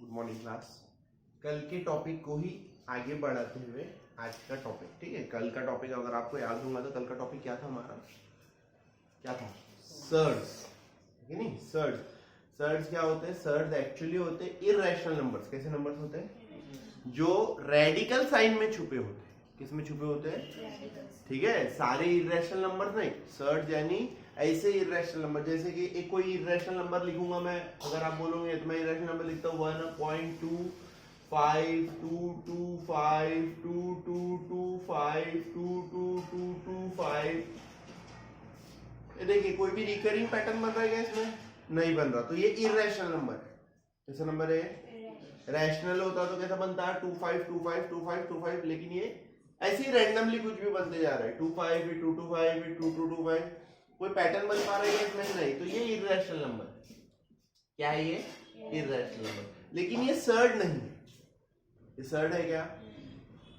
Good morning class. कल के topic को ही आगे बढ़ाते हुए आज का टॉपिक, ठीक है। कल का टॉपिक अगर आपको याद होगा तो कल का टॉपिक क्या था हमारा, क्या था? सर्ड्स, ठीक है नहीं? सर्ड्स क्या होते हैं? सर्ड्स एक्चुअली होते हैं इररेशनल नंबर्स। कैसे नंबर्स होते हैं? जो रेडिकल साइन में छुपे होते हैं। किस में छुपे होते हैं? ठीक है, सारे इररेशनल नंबर नहीं। सर्ड्स यानी ऐसे इररेशनल नंबर, जैसे कि एक कोई इररेशनल नंबर लिखूंगा मैं, अगर आप बोलोगे तो मैं इररेशनल नंबर लिखता हूँ 1.2522522225222225। ये देखिए कोई भी रिकरिंग पैटर्न बन रहा है क्या इसमें? नहीं बन रहा, तो ये इररेशनल नंबर है। कैसा नंबर है? रैशनल होता तो कैसा बनता है? 25252525, लेकिन ये ऐसे ही रैंडमली कुछ भी बनते जा रहा है। 25 225 2225, कोई पैटर्न बन पा रहा है इसमें? नहीं, तो ये इररेशनल नंबर है। क्या है ये? Irrational number. लेकिन ये सर्ड नहीं है। ये सर्ड है क्या?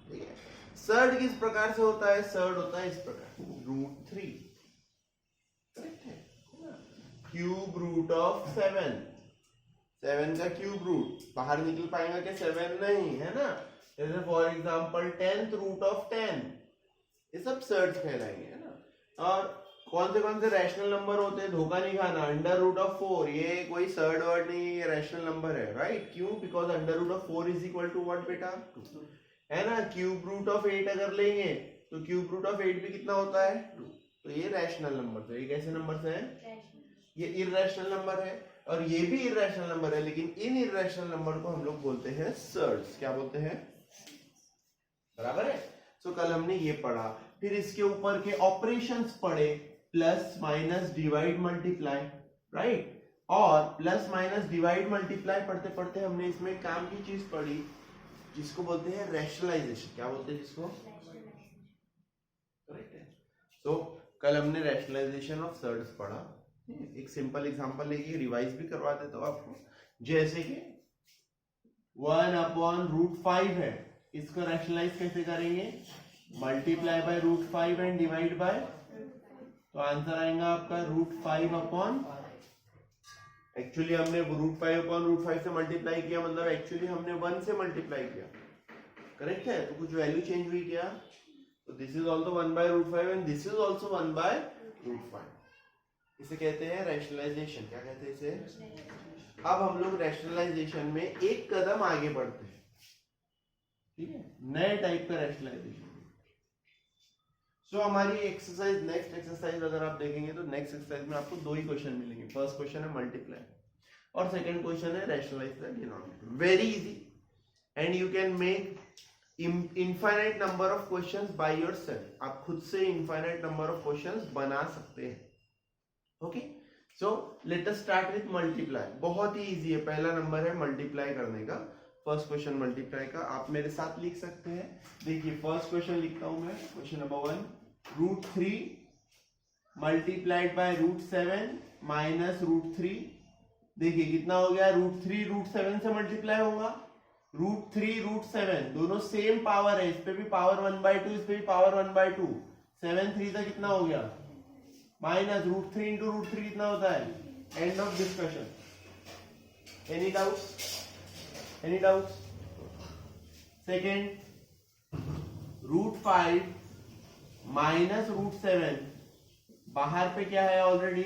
ठीक है। सर्ड किस प्रकार से होता है? सर्ड होता है इस प्रकार, √3, क्यूब रूट ऑफ 7 का क्यूब रूट बाहर निकल पाएगा क्या? 7 नहीं है ना। जैसे for example 10th root of 10, ये सब सर्ड्स कहलाएंगे, है ना। और कौन से रैशनल नंबर होते हैं? धोखा नहीं खाना। √4, ये कोई सर्ड वर्ड नहीं, ये रैशनल नंबर है, राइट? क्यों? Because √4 is equal to what बेटा? 2, है ना। क्यूब रूट ऑफ 8 अगर लेंगे तो क्यूब रूट ऑफ 8 भी कितना होता है? 2। तो ये रैशनल नंबर। तो ये कैसे नंबर है? ये इररेशनल नंबर है, और ये भी इररेशनल नंबर है, लेकिन इन इररेशनल नंबर को हम लोग बोलते हैं सर्ड्स। क्या बोलते हैं? बराबर है। सो कल हमने ये पढ़ा, फिर इसके ऊपर के ऑपरेशंस पढ़े, plus minus divide multiply, right. और प्लस माइनस डिवाइड मल्टीप्लाई पढ़ते पढ़ते हमने इसमें काम की चीज पढ़ी जिसको बोलते हैं रैशनलाइजेशन। क्या बोलते हैं जिसको? करेक्ट है। सो कल हमने रैशनलाइजेशन ऑफ सर्ड्स पढ़ा। एक सिंपल एग्जांपल लेके रिवाइज भी करवा देता हूं आपको। जैसे कि 1/√5 है, इसको रैशनलाइज कैसे करेंगे? Multiply by √5 and divide by, तो आंसर आएगा आपका √5 एक्चुअली हमने √5 से मल्टीप्लाई किया, मतलब एक्चुअली हमने 1 से मल्टीप्लाई किया, करेक्ट है। तो कुछ वैल्यू चेंज हुई क्या? तो this is also 1/√5 and this is also 1/√5। इसे कहते हैं रैशनलाइजेशन। क्या कहते हैं इसे? अब हम लोग रैशनलाइजेशन में एक कदम आगे बढ़ते हैं, ठीक है, नए टाइप का रैशनलाइजेशन। सो हमारी एक्सरसाइज, नेक्स्ट एक्सरसाइज अगर आप देखेंगे तो नेक्स्ट एक्सरसाइज में आपको 2 ही क्वेश्चन मिलेंगे। फर्स्ट क्वेश्चन है मल्टीप्लाई और सेकंड क्वेश्चन है rationalize the denominator. Very easy, and you can make infinite number of questions by yourself. आप खुद से इनफाइनाइट नंबर ऑफ क्वेश्चंस बना सकते हैं। Okay, so let us start with multiply. बहुत ही इजी है, पहला नंबर है मल्टीप्लाई करने का। फर्स्ट क्वेश्चन मल्टीप्लाई का आप मेरे साथ लिख सकते हैं। देखिए फर्स्ट क्वेश्चन लिखता हूं मैं, question number 1, √3 multiplied by √7 minus √3। देखिए कितना हो गया? √3 √7 से मल्टीप्लाई होगा। √3 √7 दोनों सेम पावर है, इस पे भी पावर 1/2, इस पे भी पावर 1/2। 7 3 का कितना हो गया? माइनस √3 इंटू √3 कितना होता है? End of discussion. Any doubts? Any doubts? Second, √5 minus √7, बाहर पे क्या है ऑलरेडी?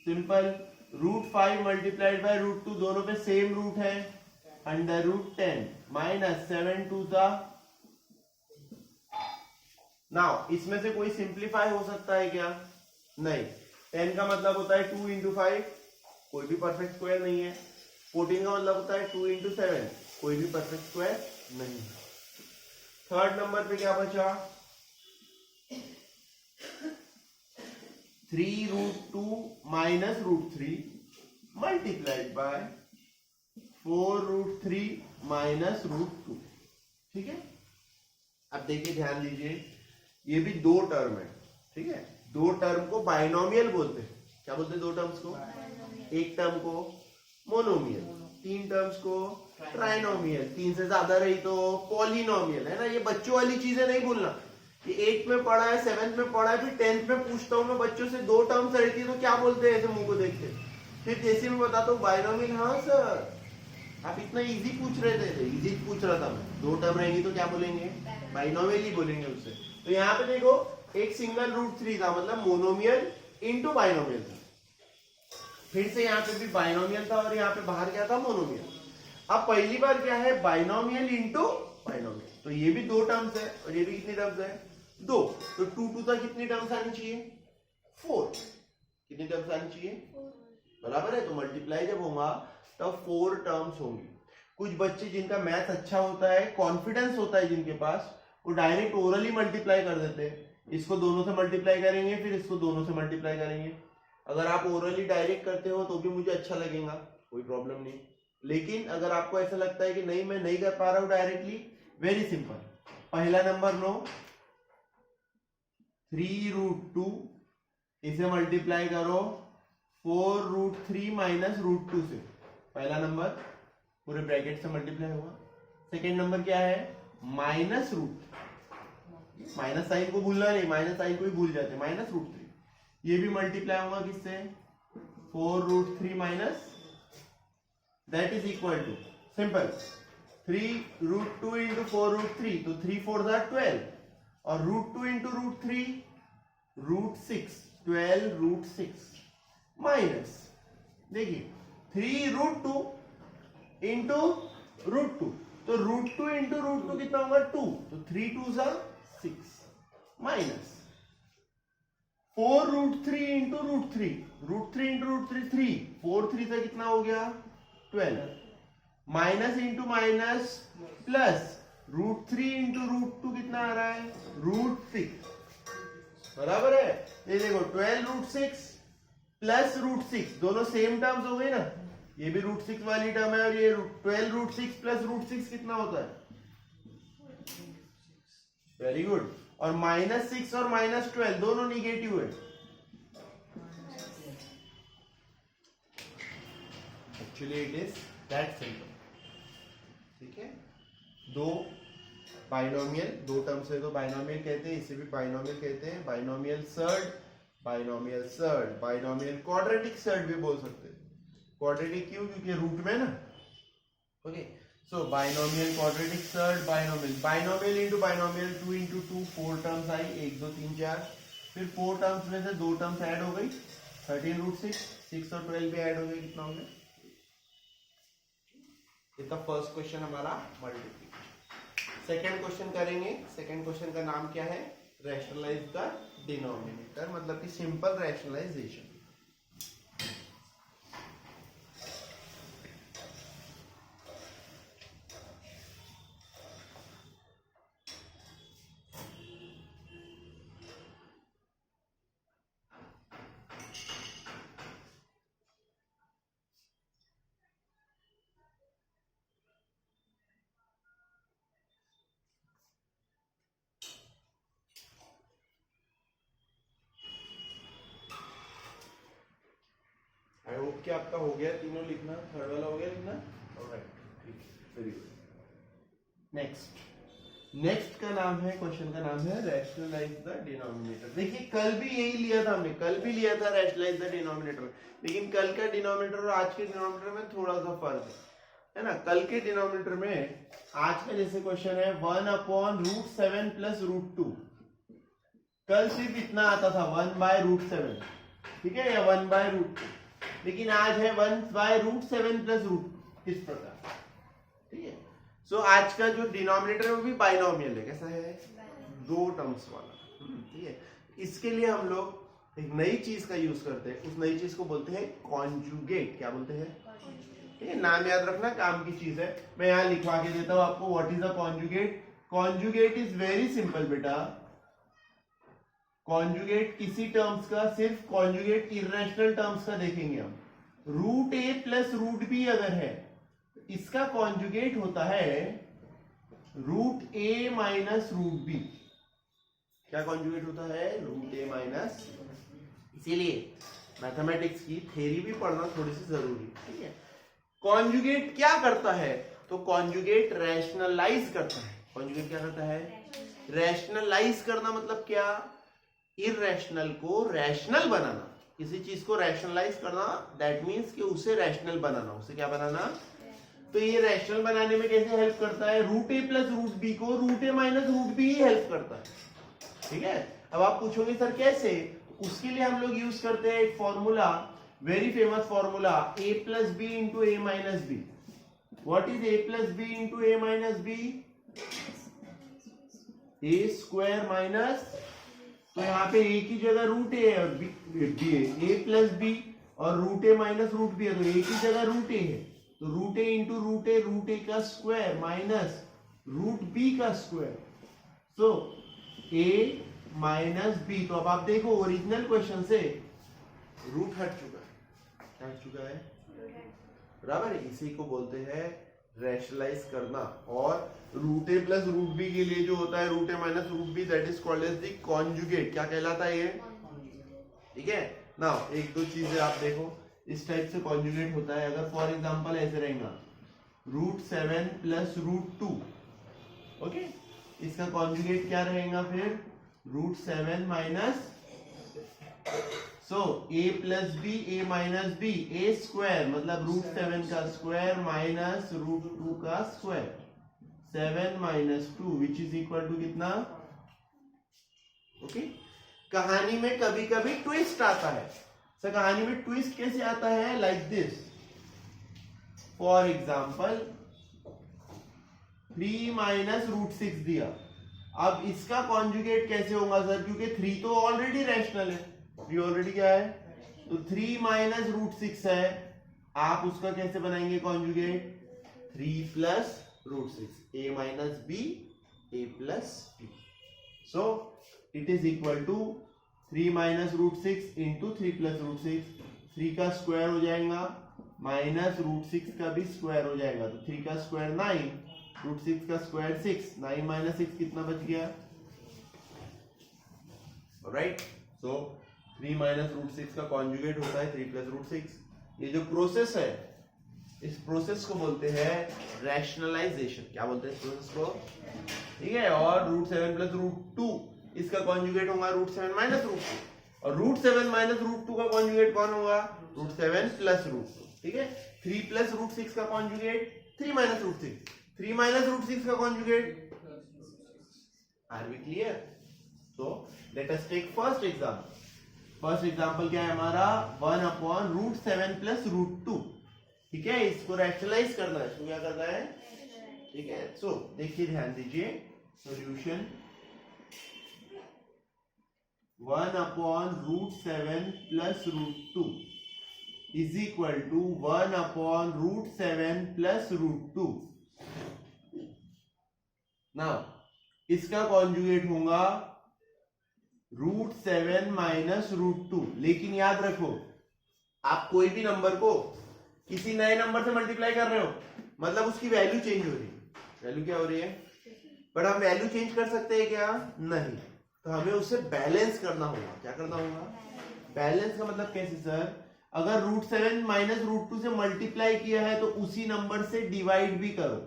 सिंपल, √5 मल्टीप्लाइड बाय √2, दोनों पे सेम रूट है, √10 माइनस 7 2 सा। नाउ इसमें से कोई सिंप्लीफाई हो सकता है क्या? नहीं। 10 का मतलब होता है 2 इंटू 5, कोई भी परफेक्ट स्क्वायर नहीं है। 14 का मतलब होता है 2 इंटू 7, कोई भी परफेक्ट स्क्वायर नहीं है। थर्ड नंबर पे क्या बचा? 3√2 माइनस √3 मल्टीप्लाइड बाय 4√3 माइनस √2, ठीक है। अब देखिए ध्यान दीजिए, ये भी 2 टर्म है, ठीक है। 2 टर्म को बाइनोमियल बोलते हैं। क्या बोलते हैं 2 टर्म्स को? एक टर्म को मोनोमियल, 3 टर्म्स को ट्राइनोमियल, 3 से ज्यादा रही तो पॉलिनोमियल, है ना। ये बच्चों वाली चीजें नहीं भूलना। ये 8th में पढ़ा है, 7th में पढ़ा है, फिर 10th में पूछता हूं मैं बच्चों से 2 टर्म्स रहती है तो क्या बोलते हैं ऐसे मुंह को देखते? फिर जैसे मैं बताता हूँ बाइनोमियल, हाँ सर आप इतना इजी पूछ रहे थे, इजी पूछ रहा था मैं, दो टर्म रहेंगी तो क्या बोलेंगे, बाइनोमियल ही बोलेंगे उससे। तो यहाँ पे देखो एक सिंगल रूट 3 था, मतलब मोनोमियल इनटू बाइनोमियल था, फिर से यहाँ पे भी बाइनोमियल था और यहाँ पे बाहर क्या था, मोनोमियल। अब पहली बार क्या है, बाइनोमियल इनटू बाइनोमियल, तो ये भी दो टर्म्स है और ये भी कितनी टर्म्स है, दो, तो 2 2 तक कितनी टर्म्स आनी चाहिए, 4, कितनी टर्म्स आनी चाहिए, बराबर है। तो मल्टीप्लाई जब होगा तब 4 टर्म्स होंगी। कुछ बच्चे जिनका मैथ अच्छा होता है, कॉन्फिडेंस होता है जिनके पास, वो डायरेक्ट ओरली मल्टीप्लाई कर देते हैं, इसको दोनों से मल्टीप्लाई करेंगे फिर इसको दोनों से मल्टीप्लाई करेंगे। अगर आप ओरली डायरेक्ट करते हो तो भी मुझे अच्छा लगेगा, कोई प्रॉब्लम नहीं। लेकिन अगर आपको ऐसा लगता है कि नहीं मैं नहीं कर पा रहा हूं डायरेक्टली, वेरी सिंपल, पहला नंबर लो 3√2, इसे मल्टीप्लाई करो 4√3 माइनस √2 से, पहला नंबर पूरे ब्रैकेट से मल्टीप्लाई होगा। सेकेंड नंबर क्या है, माइनस रूट, माइनस साइन को भूलना नहीं, माइनस साइन को ही भूल जाते, माइनस √3, ये भी मल्टीप्लाई होगा किससे, 4√3 minus, that is equal to simple 3√2 into 4√3, तो 3 4 12 और √2 इंटू √3 √6, 12√6 माइनस, देखिए 3√2 इंटू √2, तो √2 इंटू √2 कितना होगा 2, तो 3 2 6 माइनस 4√3 इंटू √3, √3 इंटू √3 3, 4 3 से कितना हो गया 12, minus into minus plus √3 into √2 कितना आ रहा है √6, बराबर है। ये देखो 12√6 प्लस √6, दोनों सेम टर्म्स हो गए ना, ये भी √6 वाली टर्म है और ये 12√6 प्लस √6 कितना होता है, वेरी गुड। और -6 और -12 दोनों निगेटिव है, actually it is that simple, ठीक है। दो बाइनोमियल, दो टर्म्स है तो बाइनोमियल कहते हैं, इसे भी बाइनोमियल कहते हैं, binomial surd, binomial surd, binomial quadratic surd भी बोल सकते हैं। क्वाड्रेटिक क्यों, क्योंकि रूट में ना, okay. So binomial quadratic surd, binomial, binomial into binomial, 2 into 2 4 terms आई, 1 2 3 4, फिर 4 टर्म्स में से 2 टर्म्स ऐड हो गई, 13√6, 6 और 12 भी ऐड हो गए, कितना हो गया, ये था फर्स्ट क्वेश्चन हमारा मल्टीप्लिकेशन। सेकंड क्वेश्चन करेंगे, सेकंड क्वेश्चन का नाम क्या है, रैशनलाइज द डिनोमिनेटर, मतलब कि सिंपल रैशनलाइजेशन। आई होप कि आपका हो गया तीनों लिखना, थर्ड वाला हो गया लिखना, ऑलराइट, ठीक है, वेरी गुड। नेक्स्ट का नाम है, क्वेश्चन का नाम है रैशनलाइज द डिनोमिनेटर। देखिए कल भी यही लिया था हमने, कल भी लिया था रैशनलाइज द डिनोमिनेटर, लेकिन कल का डिनोमिनेटर और आज के डिनोमिनेटर में थोड़ा सा फर्क है ना। कल के डिनोमिनेटर में आज का जैसे क्वेश्चन है 1/√7 प्लस √2, कल सिर्फ इतना आता था 1/√7, ठीक है, या 1/√2, लेकिन आज है 1/√7 प्लस √2, इस प्रकार, ठीक है। सो आज का जो डिनोमिनेटर है वो भी बाइनोमियल है, कैसा है, दो टर्म्स वाला, ठीक है। इसके लिए हम लोग एक नई चीज का यूज करते हैं, उस नई चीज को बोलते हैं कॉन्जुगेट, क्या बोलते हैं, ठीक है, नाम याद रखना, काम की चीज है। मैं यहाँ लिखवा के देता हूं आपको, what is a conjugate. Conjugate is very simple बेटा, कॉन्जुगेट किसी टर्म्स का, सिर्फ कॉन्जुगेट इर्रेशनल टर्म्स का देखेंगे हम। √a प्लस √b अगर है, इसका कॉन्जुगेट होता है √a माइनस √b, क्या कॉन्जुगेट होता है, √a माइनस। इसीलिए मैथमेटिक्स की थ्योरी भी पढ़ना थोड़ी सी जरूरी, ठीक है। कॉन्जुगेट क्या करता है, तो कॉन्जुगेट रैशनलाइज करता है। कॉन्जुगेट क्या करता है, रैशनलाइज करना, मतलब क्या, इररेशनल को रैशनल बनाना, किसी चीज को रैशनलाइज करना, दैट मीन्स कि उसे रैशनल बनाना, उसे क्या बनाना। तो ये रैशनल बनाने में कैसे हेल्प करता है, root A plus root B को root A minus root B he help करता है, ठीक है। अब आप पूछोगे सर कैसे, उसके लिए हम लोग यूज करते हैं एक formula, very famous formula, a plus B into A minus B. What is a plus B into A minus B, A square minus, तो यहाँ पे a की जगह रूट ए है और बी है, a प्लस बी और root A minus root B है, तो a की जगह रूट ए है, तो root A into root A का स्क्वायर माइनस रूट बी का square, so a minus B. तो अब आप देखो ओरिजिनल क्वेश्चन से रूट हट चुका है, बराबर है। इसी को बोलते हैं रैशनलाइज करना। और root A plus root B के लिए जो होता है root A minus root B, that is called as the conjugate. क्या कहलाता है ये, ठीक है ना। एक दो चीजें आप देखो, इस टाइप से कॉन्जुगेट होता है। अगर फॉर एग्जांपल ऐसे रहेगा रूट 7 प्लस रूट 2, ओके, इसका कॉन्जुगेट क्या रहेगा फिर, root 7 minus, so a plus B, A minus B, A square मतलब रूट 7 का स्क्वायर माइनस रूट 2 का square, 7 minus 2 which is equal to कितना, ओके। कहानी में कभी कभी ट्विस्ट आता है, सर कहानी में ट्विस्ट कैसे आता है, like this, for example 3 minus root 6 दिया, अब इसका कॉन्जुगेट कैसे होगा सर, क्योंकि 3 तो ऑलरेडी रैशनल है, 3 ऑलरेडी क्या है, तो 3 माइनस रूट 6 है, आप उसका कैसे बनाएंगे conjugate, 3 plus root 6, A minus B, A plus B, so it is equal to 3 minus root 6 into 3 plus root 6, 3 का स्क्वायर हो जाएगा माइनस रूट 6 का भी स्क्वायर हो जाएगा, तो 3 का स्क्वायर 9, रूट 6 का स्क्वायर 6, 9 माइनस 6 कितना बच गया, राइट। सो 3 माइनस रूट 6 का कॉन्जुगेट होता है 3 प्लस रूट 6। ये जो प्रोसेस है, इस प्रोसेस को बोलते हैं रैशनलाइजेशन। क्या बोलते हैं इस प्रोसेस को, ठीक है। और रूट 7 प्लस रूट 2, इसका कॉन्जुगेट होगा रूट 7 माइनस रूट 2, और रूट 7 माइनस रूट 2 का कॉन्जुगेट कौन होगा, रूट 7 प्लस रूट 2, ठीक है। 3 प्लस रूट 6 का conjugate 3 minus root 6, 3 minus root 6 का conjugate, are we clear. So let us take first example. First example क्या है हमारा, 1 अपॉन रूट 7 प्लस रूट 2, ठीक है। इसको रैशनलाइज करना है, इसको क्या करना है, ठीक है। सो देखिए ध्यान दीजिए, solution 1 upon root 7 plus root 2 is equal to 1 upon root 7 plus root 2। Now इसका कॉन्जुगेट होगा रूट 7 माइनस रूट 2, लेकिन याद रखो आप कोई भी नंबर को किसी नए नंबर से मल्टीप्लाई कर रहे हो, मतलब उसकी वैल्यू चेंज हो रही है। वैल्यू क्या हो रही है, बट हम वैल्यू चेंज कर सकते हैं क्या, नहीं, तो हमें उसे बैलेंस करना होगा। क्या करना होगा, बैलेंस का मतलब कैसे सर, अगर रूट 7 माइनस रूट 2 से मल्टीप्लाई किया है तो उसी नंबर से डिवाइड भी करो।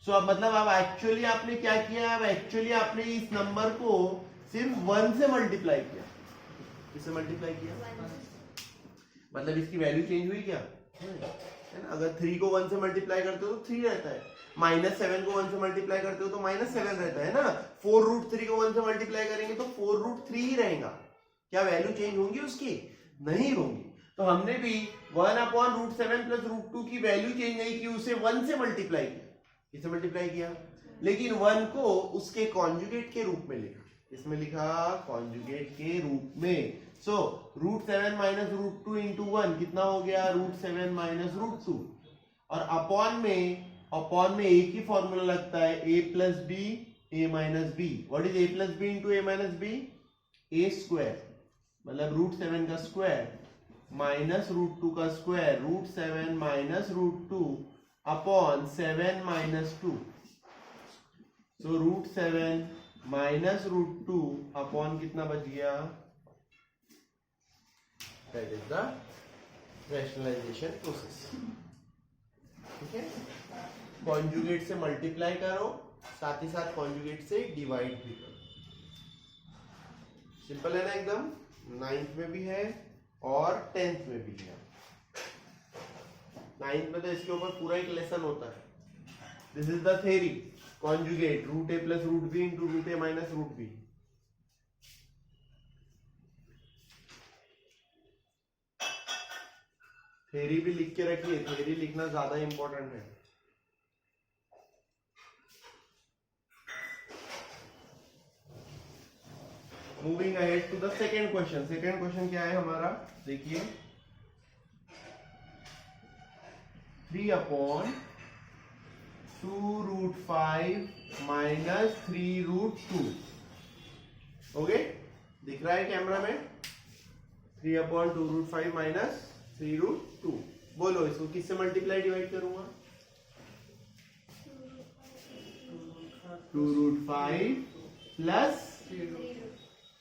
सो अब मतलब अब एक्चुअली आपने क्या किया, अब एक्चुअली आपने इस नंबर को सिर्फ 1 से मल्टीप्लाई किया। किससे मल्टीप्लाई किया, मतलब इसकी वैल्यू चेंज हुई क्या, है ना। अगर 3 को 1 से मल्टीप्लाई करते हो तो 3 रहता है, माइनस 7 को 1 से मल्टीप्लाई करते हो तो माइनस 7 रहता है ना। 4 रूट 3 को 1 से मल्टीप्लाई करेंगे तो 4 रूट 3 ही रहेगा। क्या वैल्यू चेंज होंगी उसकी, नहीं होंगी। तो हमने भी 1 अपॉन रूट 7 प्लस रूट 2 की वैल्यू चेंज नहीं की, उसे 1 से मल्टीप्लाई किया। किससे मल्टीप्लाई किया, लेकिन 1 को उसके कॉन्जुगेट के रूप में लिखा। इसमें लिखा कॉन्जुगेट के रूप में। So root 7 minus root 2 into 1 कितना हो गया, रूट 7 माइनस रूट 2, और अपॉन में एक ही फॉर्मूला लगता है, a plus B, A minus B. What is a plus B into A minus B, A square मतलब रूट 7 का स्क्वायर माइनस रूट 2 का square, root 7 minus root 2 upon 7 minus 2। So root 7 minus root 2 upon कितना बच गया, that is the rationalization process, ठीक है। Conjugate से multiply करो, साथ ही साथ कॉन्जुगेट से डिवाइड भी करो। सिंपल है ना एकदम। 9th में भी है, और 10th में भी है। 9th में तो इसके ऊपर पूरा एक लेसन होता है। This is the theory conjugate root A plus root B into root A minus root B. Theory भी लिख के रखिए, थ्योरी लिखना ज्यादा इंपॉर्टेंट है। Moving ahead to the second question. Second question क्या है हमारा, देखिए 3/2√5 माइनस 3√2। ओके, दिख रहा है कैमरा में? 3/2√5 माइनस 3√2। बोलो इसको किससे मल्टीप्लाई डिवाइड करूंगा? 2√5 प्लस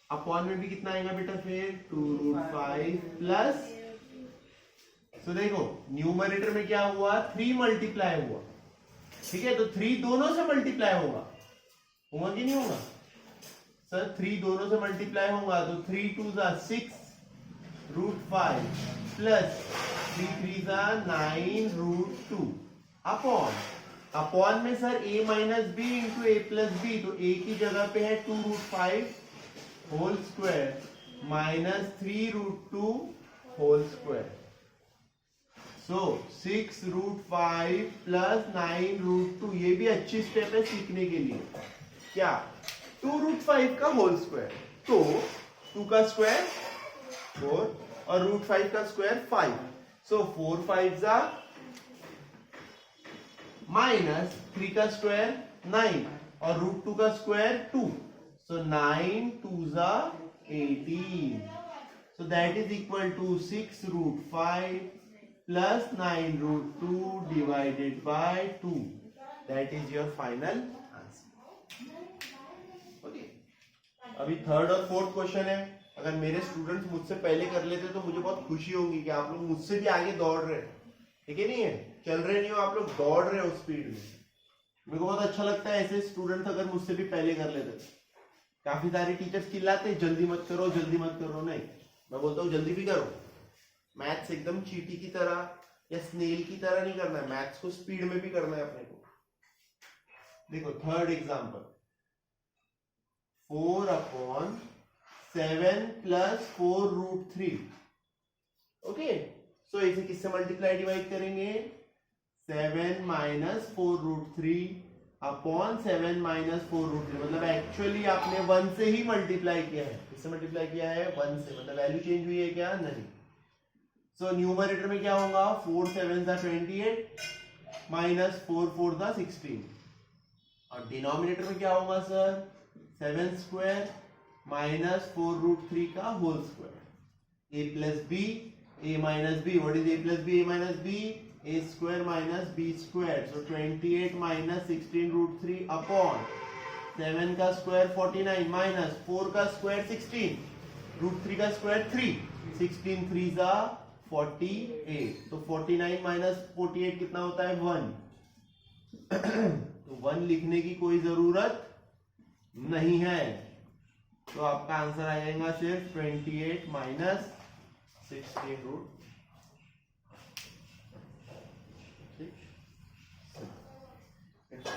अपॉन में भी कितना आएगा बेटा फिर 2√5 प्लस। तो देखो न्यूमरेटर में क्या हुआ, 3 मल्टीप्लाई हुआ, ठीक है, तो 3 दोनों से मल्टीप्लाई होगा कि नहीं होगा सर? 3 दोनों से मल्टीप्लाई होगा तो 3 2 6√5 प्लस 3 3 9√2 अपॉन में sir a minus b into a plus b, तो a की जगह पे है 2√5 whole square minus 3√2 whole square. So 6√5 plus 9√2। ये भी अच्छी स्टेप है सीखने के लिए। क्या? 2√5 का होल स्क्वायर, तो 2 का स्क्वायर 4 और √5 का स्क्वायर 5। सो 4 5 माइनस 3 का स्क्वायर 9 और √2 का square 2। So 9 2s are 18. So that is equal to 6√5 plus 9√2 divided by 2. That is your final answer. Okay. अभी थर्ड और फोर्थ क्वेश्चन है। अगर मेरे स्टूडेंट्स मुझसे पहले कर लेते तो मुझे बहुत खुशी होगी कि आप लोग मुझसे भी आगे दौड़ रहे हैं। ठीक है, नहीं है, चल रहे नहीं हो, आप लोग दौड़ रहे हो स्पीड में। मेरे को बहुत अच्छा लगता है ऐसे स्टूडेंट्स अगर मुझसे भी पहले कर लेते। काफी सारे टीचर्स चिल्लाते हैं जल्दी मत करो, जल्दी मत करो। नहीं, मैं बोलता हूँ जल्दी भी करो। मैथ्स एकदम चींटी की तरह या स्नेल की तरह नहीं करना है, मैथ्स को स्पीड में भी करना है अपने को। देखो थर्ड एग्जांपल, 4/7 प्लस 4√3। ओके, सो इसे किससे मल्टीप्लाई डिवाइड करेंगे? 7 माइनस 4√3 अपॉन 7 माइनस 4√3। मतलब एक्चुअली आपने 1 से ही मल्टीप्लाई किया है। किससे मल्टीप्लाई किया है? 1 से। मतलब वैल्यू चेंज हुई है क्या? नहीं। सो न्यूमरेटर में क्या होगा? 4 7 28 माइनस 4 4 16। और डिनोमिनेटर में क्या होगा सर? 7 स्क्वायर माइनस 4√3 का whole square. a plus B, a minus B. What is a plus B, a minus B? a square minus b square. So 28 minus 16√3 upon 7 का square 49 minus 4 का square 16, √3 का square 3, 16 3 48। तो 49 minus 48 कितना होता है? 1। तो 1 लिखने की कोई जरूरत नहीं है। तो आपका आंसर आ जाएगा सिर्फ 28 minus 16√3।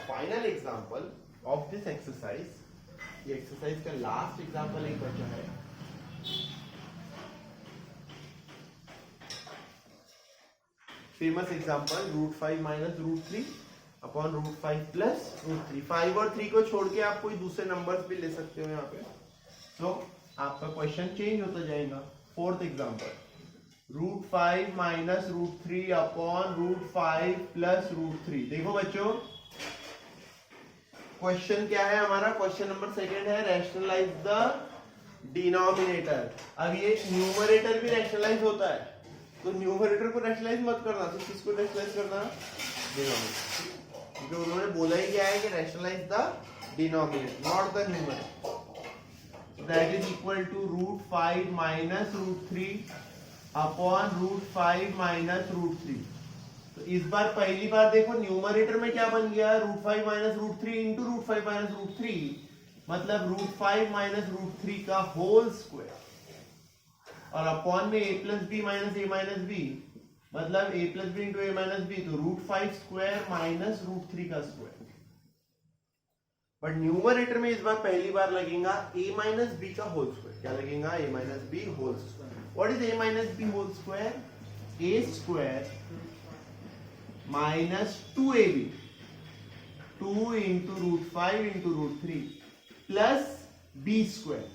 Final example of this exercise, ये एक्सरसाइज का लास्ट एग्जाम्पल एक बचा है। Famous example √5 minus √3 upon √5 plus √3। 5 और 3 को छोड़ के आप कोई दूसरे नंबर्स भी ले सकते हो यहाँ पे। तो आपका क्वेश्चन चेंज होता जाएगा। Fourth example, √5 minus √3 upon √5 plus √3। देखो बच्चों क्वेश्चन क्या है हमारा? क्वेश्चन नंबर सेकंड है रैशनलाइज द डिनोमिनेटर। अब ये न्यूमरेटर भी रैशनलाइज होता है, तो न्यूमरेटर को रैशनलाइज मत करना, तो किसको रैशनलाइज करना? डिनोमिनेटर। क्योंकि उन्होंने बोला ही क्या है कि rationalise the denominator not the numerator. That is equal to √5 minus √3 upon √5 minus √3। तो इस बार पहली बार देखो न्यूमरेटर में क्या बन गया? √5 माइनस √3 इंटू √5 माइनस √3, मतलब √5 माइनस √3 का होल स्क्वायर। और अपॉन में a plus B minus A minus B, मतलब a plus B into A minus B, तो √5 स्क्वायर माइनस √3 का स्क्वायर। बट न्यूमरेटर में इस बार पहली बार लगेगा a माइनस बी का होल स्क्वायर। क्या लगेगा? a minus B whole square. What is a minus B whole square? a square minus 2ab, 2 into √5 into √3 plus b square,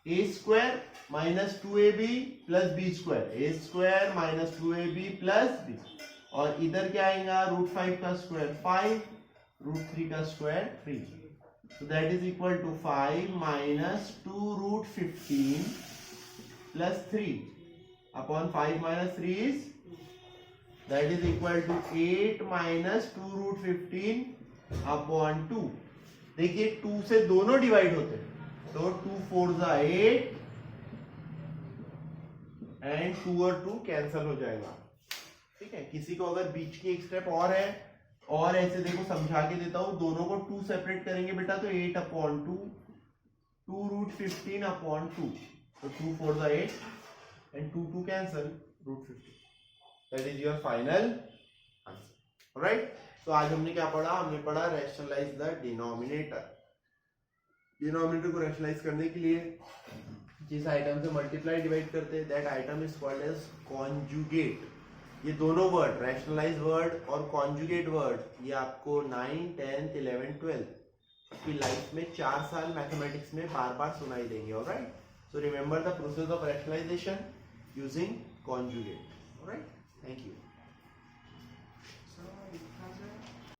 a square minus 2ab plus b square, a square minus 2ab plus b, और इधर क्या आएगा? √5 का square 5, √3 का square 3, so that is equal to 5 minus 2√15 plus 3 upon 5 minus 3 is, that is equal to 8 minus 2√15 upon 2। देखिए 2 से दोनों divide होते हैं, तो 2 4 जा 8 एंड 2 और 2 कैंसल हो जाएगा। ठीक है, किसी को अगर बीच की एक स्टेप और है, और ऐसे देखो समझा के देता हूं, दोनों को 2 सेपरेट करेंगे बेटा, तो 8 अपॉन 2, 2√15 अपॉन 2, तो 2 4 जा 8 and 2 2 cancel, √15, that is your final answer. Alright, तो आज हमने क्या पढ़ा? हमने पढ़ा रैशनलाइज द डिनोमिनेटर। डिनोमिनेटर को रैशनलाइज करने के लिए जिस आइटम से मल्टीप्लाई डिवाइड करते हैं, that item is called as conjugate. ये दोनों वर्ड, रैशनलाइज वर्ड और कॉन्जुगेट वर्ड, ये आपको 9, 10, 11, 12 आपकी लाइफ में 4 साल मैथमेटिक्स में बार बार सुनाई देंगे। Alright, so remember the process of rationalisation using conjugate. Alright, thank you.